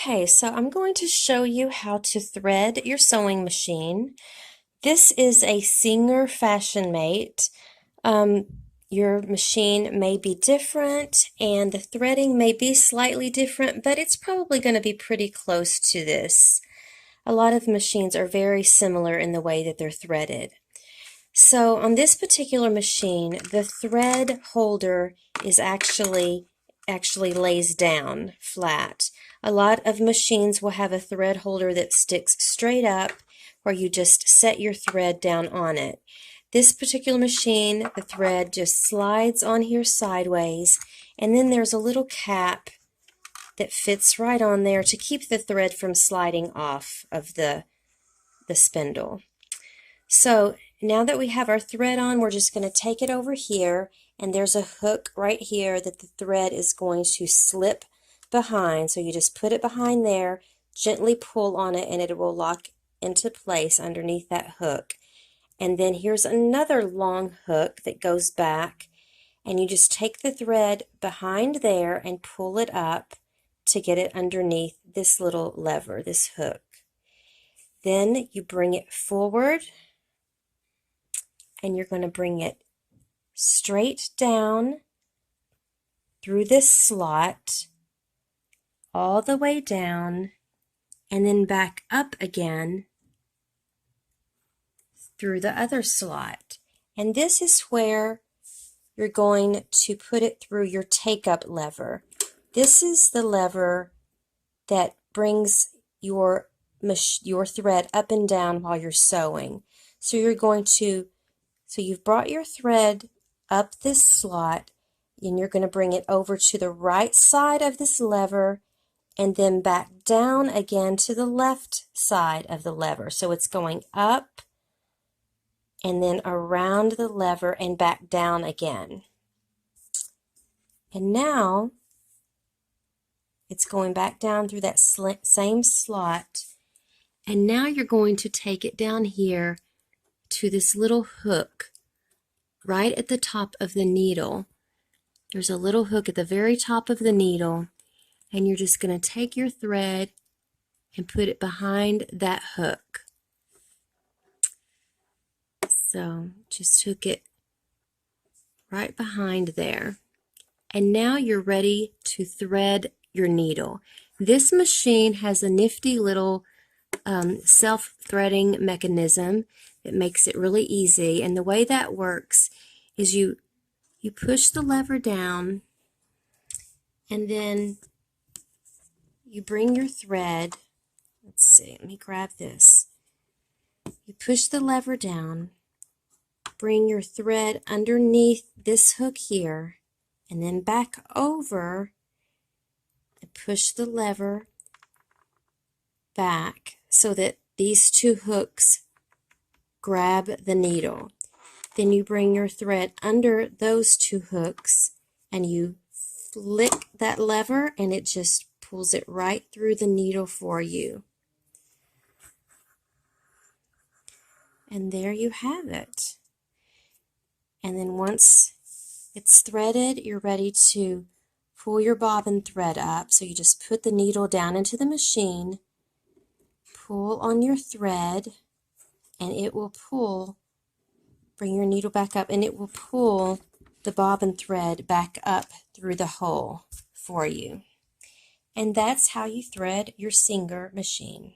Okay, so I'm going to show you how to thread your sewing machine. This is a Singer Fashion Mate. Your machine may be different and the threading may be slightly different, but it's probably going to be pretty close to this. A lot of machines are very similar in the way that they're threaded. So on this particular machine, the thread holder is actually lays down flat. A lot of machines will have a thread holder that sticks straight up where you just set your thread down on it. This particular machine, the thread just slides on here sideways, and then there's a little cap that fits right on there to keep the thread from sliding off of the spindle. So now that we have our thread on, we're just going to take it over here, and there's a hook right here that the thread is going to slip behind. So you just put it behind there, gently pull on it, and it will lock into place underneath that hook. And then here's another long hook that goes back, and you just take the thread behind there and pull it up to get it underneath this little lever, this hook. Then you bring it forward, and you're going to bring it straight down through this slot, all the way down, and then back up again through the other slot. And this is where you're going to put it through your take-up lever. This is the lever that brings your thread up and down while you're sewing. So you've brought your thread up this slot, and you're going to bring it over to the right side of this lever and then back down again to the left side of the lever. So it's going up and then around the lever and back down again. And now it's going back down through that same slot. And now you're going to take it down here to this little hook right at the top of the needle. There's a little hook at the very top of the needle, and you're just going to take your thread and put it behind that hook. So just hook it right behind there. And now you're ready to thread your needle. This machine has a nifty little self-threading mechanism that makes it really easy. And the way that works is you push the lever down, and then you bring your thread. Let's see, let me grab this. You push the lever down, bring your thread underneath this hook here, and then back over and push the lever back so that these two hooks grab the needle. Then you bring your thread under those two hooks and you flick that lever, and it just pulls it right through the needle for you. And there you have it. And then once it's threaded, you're ready to pull your bobbin thread up. So you just put the needle down into the machine, pull on your thread, and it will pull, bring your needle back up, and it will pull the bobbin thread back up through the hole for you. And that's how you thread your Singer machine.